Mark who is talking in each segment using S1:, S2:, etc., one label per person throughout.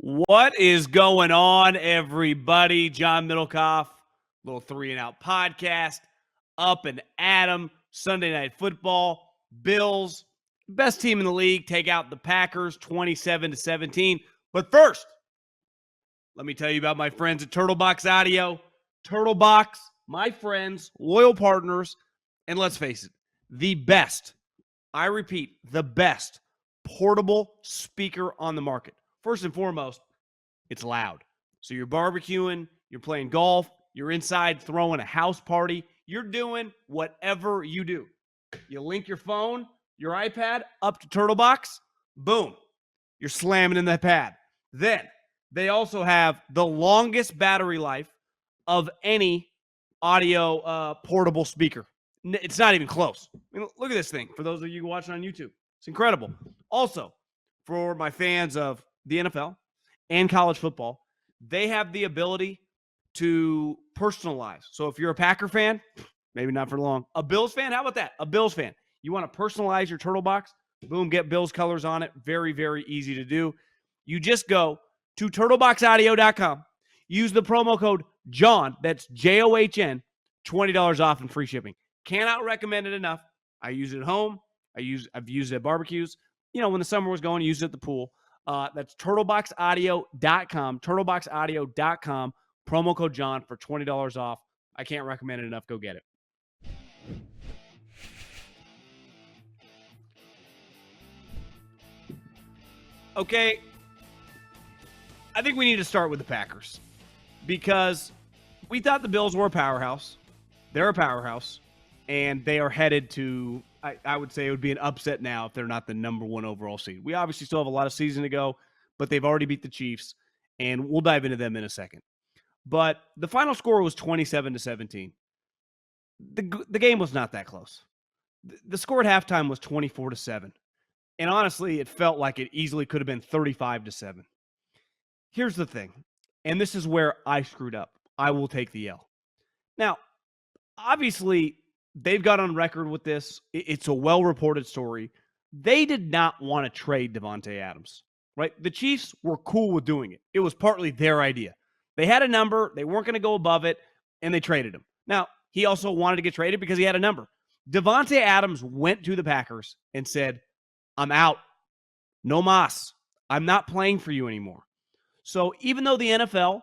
S1: What is going on, everybody? John Middlecoff, little 3 and Out podcast, up and at 'em. Sunday Night Football, Bills, best team in the league, take out the Packers 27-17. But first, let me tell you about my friends at Turtlebox Audio. Turtlebox, my friends, loyal partners, and let's face it, the best, I repeat, the best portable speaker on the market. First and foremost, it's loud. So you're barbecuing, you're playing golf, you're inside throwing a house party, you're doing whatever you do. You link your phone, your iPad up to Turtlebox, boom, you're slamming in the pad. Then they also have the longest battery life of any audio portable speaker. It's not even close. I mean, look at this thing. For those of you watching on YouTube, it's incredible. Also, for my fans of the NFL and college football, they have the ability to personalize. So if you're a Packer fan, maybe not for long. A Bills fan, how about that? A Bills fan. You want to personalize your Turtlebox? Boom, get Bills colors on it. Very, very easy to do. You just go to turtleboxaudio.com. Use the promo code JOHN, that's JOHN, $20 off and free shipping. Cannot recommend it enough. I use it at home. I've used it at barbecues. You know, when the summer was going, I used it at the pool. That's turtleboxaudio.com. Turtleboxaudio.com. Promo code John for $20 off. I can't recommend it enough. Go get it. Okay. I think we need to start with the Packers because we thought the Bills were a powerhouse. They're a powerhouse, and they are headed to, I would say it would be an upset now if they're not the number one overall seed. We obviously still have a lot of season to go, but they've already beat the Chiefs, and we'll dive into them in a second. But the final score was 27-17. The game was not that close. The score at halftime was 24-7. And honestly, it felt like it easily could have been 35-7. Here's the thing, and this is where I screwed up. I will take the L. Now, obviously, they've got on record with this. It's a well-reported story. They did not want to trade Davante Adams, right? The Chiefs were cool with doing it. It was partly their idea. They had a number. They weren't going to go above it, and they traded him. Now, he also wanted to get traded because he had a number. Davante Adams went to the Packers and said, I'm out. No mas. I'm not playing for you anymore. So even though the NFL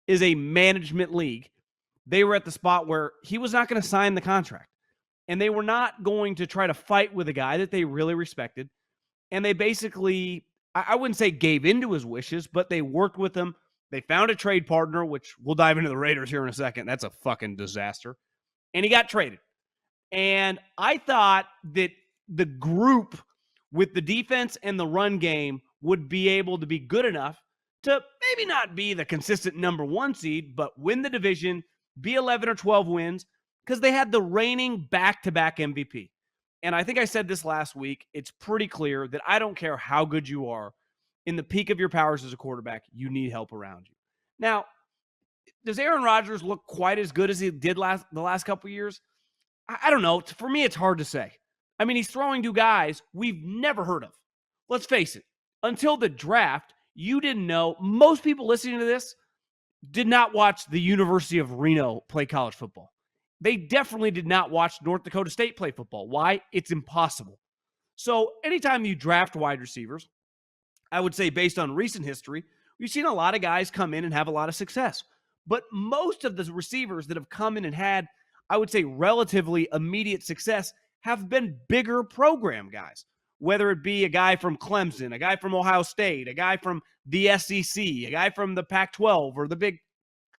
S1: is a management league, they were at the spot where he was not going to sign the contract. And they were not going to try to fight with a guy that they really respected. And they basically, I wouldn't say gave into his wishes, but they worked with him. They found a trade partner, which we'll dive into the Raiders here in a second. That's a fucking disaster. And he got traded. And I thought that the group with the defense and the run game would be able to be good enough to maybe not be the consistent number one seed, but win the division, be 11 or 12 wins, because they had the reigning back-to-back MVP. And I think I said this last week. It's pretty clear that I don't care how good you are, in the peak of your powers as a quarterback, you need help around you. Now, does Aaron Rodgers look quite as good as he did the last couple of years? I don't know. For me, it's hard to say. I mean, he's throwing to guys we've never heard of. Let's face it. Until the draft, you didn't know. Most people listening to this did not watch the University of Reno play college football. They definitely did not watch North Dakota State play football. Why? It's impossible. So anytime you draft wide receivers, I would say based on recent history, we've seen a lot of guys come in and have a lot of success. But most of the receivers that have come in and had, I would say, relatively immediate success have been bigger program guys, whether it be a guy from Clemson, a guy from Ohio State, a guy from the SEC, a guy from the Pac-12 or the Big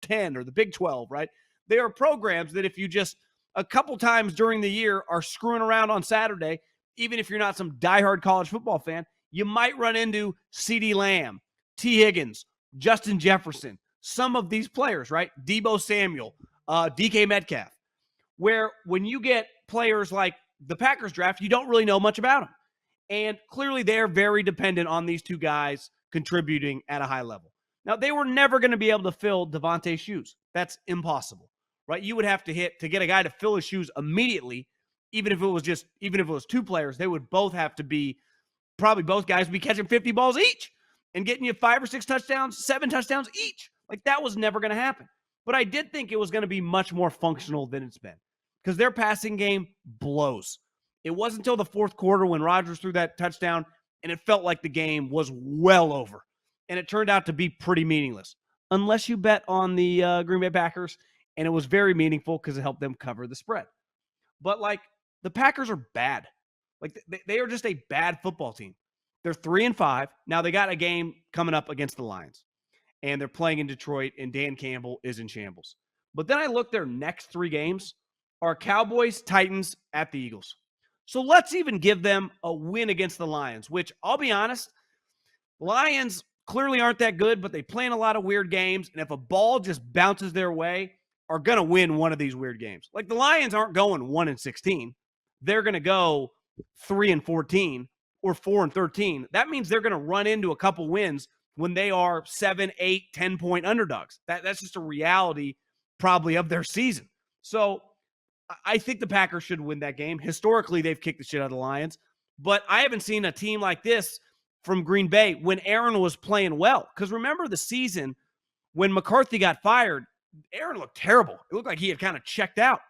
S1: 10 or the Big 12, right? They are programs that if you just a couple times during the year are screwing around on Saturday, even if you're not some diehard college football fan, you might run into CeeDee Lamb, T. Higgins, Justin Jefferson, some of these players, right? Deebo Samuel, DK Metcalf, where when you get players like the Packers draft, you don't really know much about them. And clearly they're very dependent on these two guys contributing at a high level. Now, they were never going to be able to fill Davante's shoes. That's impossible, right? You would have to get a guy to fill his shoes immediately, even if it was two players, they would both have to be, probably both guys would be catching 50 balls each. and getting you 5 or 6 touchdowns, 7 touchdowns each. Like, that was never going to happen. But I did think it was going to be much more functional than it's been because their passing game blows. It wasn't until the fourth quarter when Rodgers threw that touchdown, and it felt like the game was well over. And it turned out to be pretty meaningless, unless you bet on the Green Bay Packers, and it was very meaningful because it helped them cover the spread. But, like, the Packers are bad. Like, they are just a bad football team. They're 3-5. Now they got a game coming up against the Lions, and they're playing in Detroit, and Dan Campbell is in shambles. But then I look, their next 3 games are Cowboys, Titans, at the Eagles. So let's even give them a win against the Lions, which, I'll be honest, Lions clearly aren't that good, but they play in a lot of weird games, and if a ball just bounces their way, are going to win one of these weird games. Like, the Lions aren't going 1-16. They're going to go 3-14 or 4-13. That means they're going to run into a couple wins when they are 7, 8, 10-point underdogs. That's just a reality probably of their season. So I think the Packers should win that game. Historically, they've kicked the shit out of the Lions, but I haven't seen a team like this from Green Bay when Aaron was playing well. Because remember the season when McCarthy got fired, Aaron looked terrible. It looked like he had kind of checked out.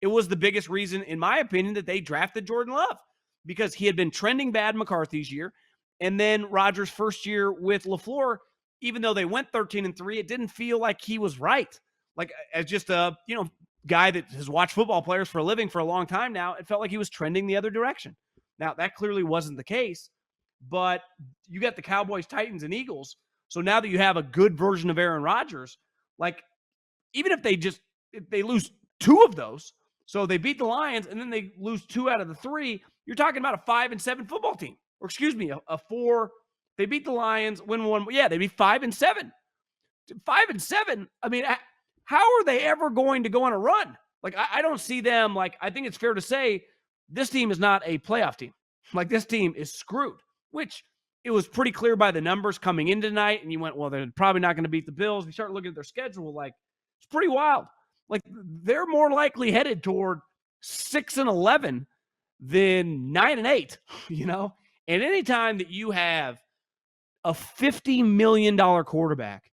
S1: It was the biggest reason, in my opinion, that they drafted Jordan Love, because he had been trending bad McCarthy's year. And then Rodgers' first year with LaFleur, even though they went 13-3, it didn't feel like he was right. Like, as just a, guy that has watched football players for a living for a long time now, it felt like he was trending the other direction. Now, that clearly wasn't the case, but you got the Cowboys, Titans, and Eagles. So now that you have a good version of Aaron Rodgers, like, even if they lose 2 of those, so they beat the Lions and then they lose 2 out of the 3, you're talking about a 5-7 football team. Or excuse me, a 4. They beat the Lions, win 1. Yeah, they'd be 5-7. 5-7. I mean, how are they ever going to go on a run? Like, I don't see them. Like, I think it's fair to say this team is not a playoff team. Like, this team is screwed, which it was pretty clear by the numbers coming in tonight. And you went, well, they're probably not going to beat the Bills. You start looking at their schedule, like, it's pretty wild. Like, they're more likely headed toward 6-11 than 9-8, And anytime that you have a $50 million quarterback,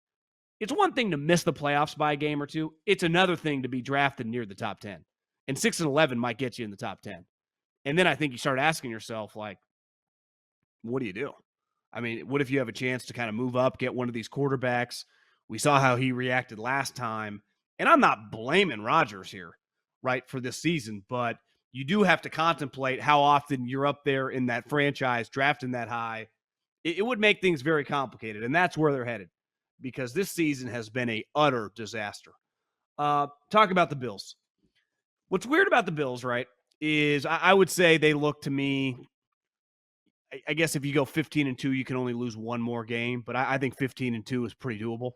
S1: it's one thing to miss the playoffs by a game or 2. It's another thing to be drafted near the top 10. And 6-11 might get you in the top 10. And then I think you start asking yourself, like, what do you do? I mean, what if you have a chance to kind of move up, get one of these quarterbacks? We saw how he reacted last time. And I'm not blaming Rodgers here, right, for this season, but you do have to contemplate how often you're up there in that franchise, drafting that high. It would make things very complicated, and that's where they're headed, because this season has been an utter disaster. Talk about the Bills. What's weird about the Bills, right, is I would say they look to me, I guess if you go 15-2, you can only lose one more game, but I think 15-2 is pretty doable.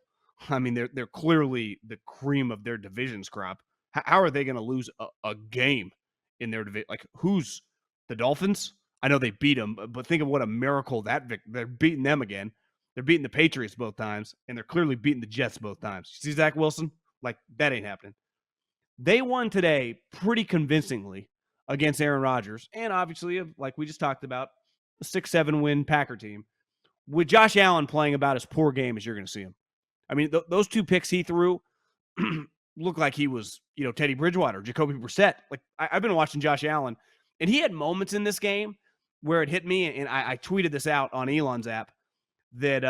S1: I mean, they're clearly the cream of their division's crop. How are they going to lose a game in their division? Like, who's the Dolphins? I know they beat them, but think of what a miracle they're beating them again. They're beating the Patriots both times, and they're clearly beating the Jets both times. You see Zach Wilson? Like, that ain't happening. They won today pretty convincingly against Aaron Rodgers, and obviously, like we just talked about, a 6-7 win Packer team, with Josh Allen playing about as poor game as you're going to see him. I mean, those 2 picks he threw looked like he was, Teddy Bridgewater, Jacoby Brissett. Like, I've been watching Josh Allen, and he had moments in this game where it hit me, and I tweeted this out on Elon's app, that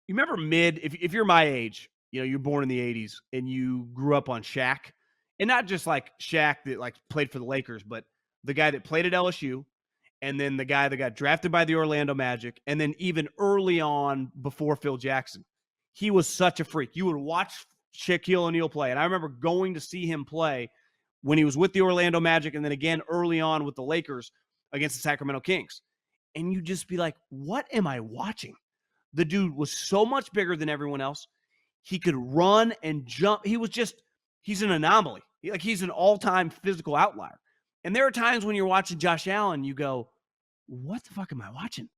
S1: you remember if you're my age, you're born in the 80s, and you grew up on Shaq, and not just like Shaq that like played for the Lakers, but the guy that played at LSU, and then the guy that got drafted by the Orlando Magic, and then even early on before Phil Jackson. He was such a freak. You would watch Shaquille O'Neal play, and I remember going to see him play when he was with the Orlando Magic, and then again early on with the Lakers against the Sacramento Kings. And you'd just be like, what am I watching? The dude was so much bigger than everyone else. He could run and jump. He's an anomaly. He's an all-time physical outlier. And there are times when you're watching Josh Allen, you go, what the fuck am I watching?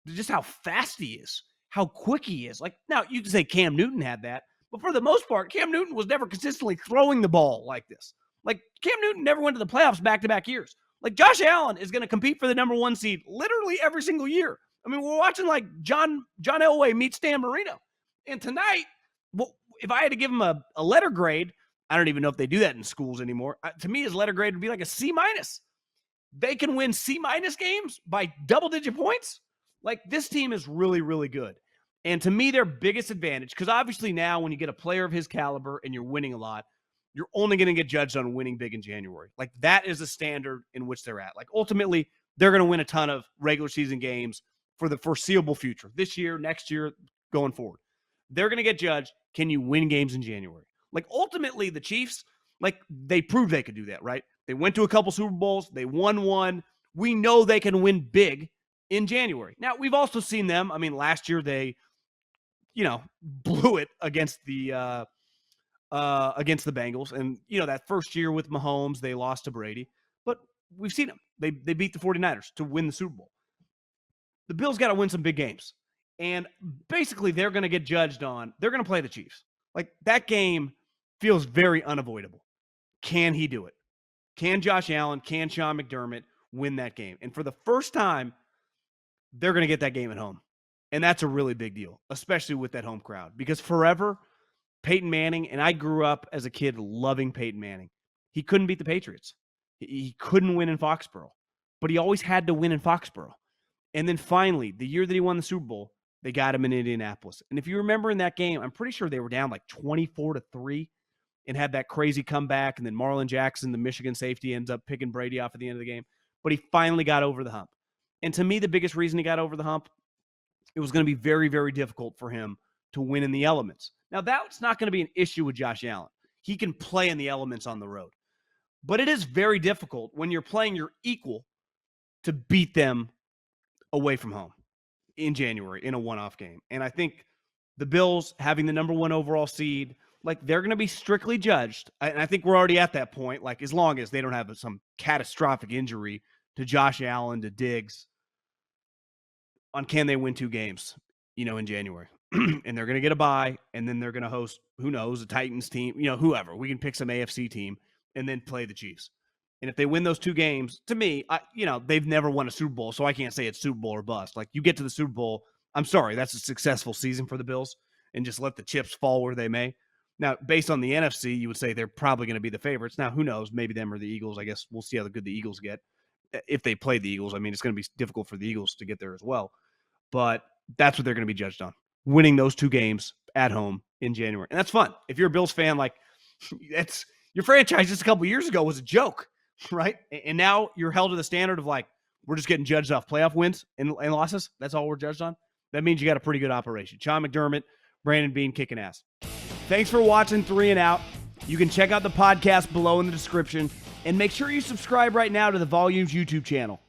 S1: Just how fast he is, how quick he is. Like, now, you can say Cam Newton had that, but for the most part, Cam Newton was never consistently throwing the ball like this. Like, Cam Newton never went to the playoffs back-to-back years. Like, Josh Allen is going to compete for the number 1 seed literally every single year. I mean, we're watching like John Elway meet Stan Marino. And tonight, well, if I had to give him a letter grade, I don't even know if they do that in schools anymore. To me, his letter grade would be like a C-. They can win C- games by double-digit points. Like, this team is really, really good. And to me, their biggest advantage, because obviously now when you get a player of his caliber and you're winning a lot, you're only going to get judged on winning big in January. Like, that is the standard in which they're at. Like, ultimately, they're going to win a ton of regular season games for the foreseeable future, this year, next year, going forward. They're going to get judged, can you win games in January? Like, ultimately, the Chiefs, like, they proved they could do that, right? They went to a couple Super Bowls. They won one. We know they can win big in January. Now, we've also seen them. I mean, last year they, blew it against the Bengals. And, that first year with Mahomes, they lost to Brady. But we've seen them. They beat the 49ers to win the Super Bowl. The Bills got to win some big games. And basically, they're going to get judged on, they're going to play the Chiefs. Like, that game feels very unavoidable. Can he do it? Can Josh Allen, can Sean McDermott win that game? And for the first time, they're going to get that game at home. And that's a really big deal, especially with that home crowd. Because forever, Peyton Manning, and I grew up as a kid loving Peyton Manning, he couldn't beat the Patriots. He couldn't win in Foxborough. But he always had to win in Foxborough. And then finally, the year that he won the Super Bowl, they got him in Indianapolis. And if you remember in that game, I'm pretty sure they were down like 24-3 and had that crazy comeback. And then Marlon Jackson, the Michigan safety, ends up picking Brady off at the end of the game. But he finally got over the hump. And to me, the biggest reason he got over the hump, it was going to be very, very difficult for him to win in the elements. Now, that's not going to be an issue with Josh Allen. He can play in the elements on the road. But it is very difficult when you're playing your equal to beat them away from home in January in a one-off game. And I think the Bills, having the number 1 overall seed, like, they're going to be strictly judged. And I think we're already at that point, like, as long as they don't have some catastrophic injury to Josh Allen, to Diggs, on can they win 2 games, in January. And they're going to get a bye, and then they're going to host, who knows, a Titans team, whoever. We can pick some AFC team and then play the Chiefs. And if they win those 2 games, to me, they've never won a Super Bowl, so I can't say it's Super Bowl or bust. Like, you get to the Super Bowl, I'm sorry, that's a successful season for the Bills, and just let the chips fall where they may. Now, based on the NFC, you would say they're probably going to be the favorites. Now, who knows? Maybe them or the Eagles. I guess we'll see how good the Eagles get. If they play the Eagles, I mean, it's going to be difficult for the Eagles to get there as well. But that's what they're going to be judged on, winning those 2 games at home in January. And that's fun. If you're a Bills fan, like, that's your franchise just a couple years ago was a joke, right? And now you're held to the standard of, like, we're just getting judged off playoff wins and losses. That's all we're judged on. That means you got a pretty good operation. Sean McDermott, Brandon Beane kicking ass. Thanks for watching 3 and Out. You can check out the podcast below in the description, and make sure you subscribe right now to the Volumes YouTube channel.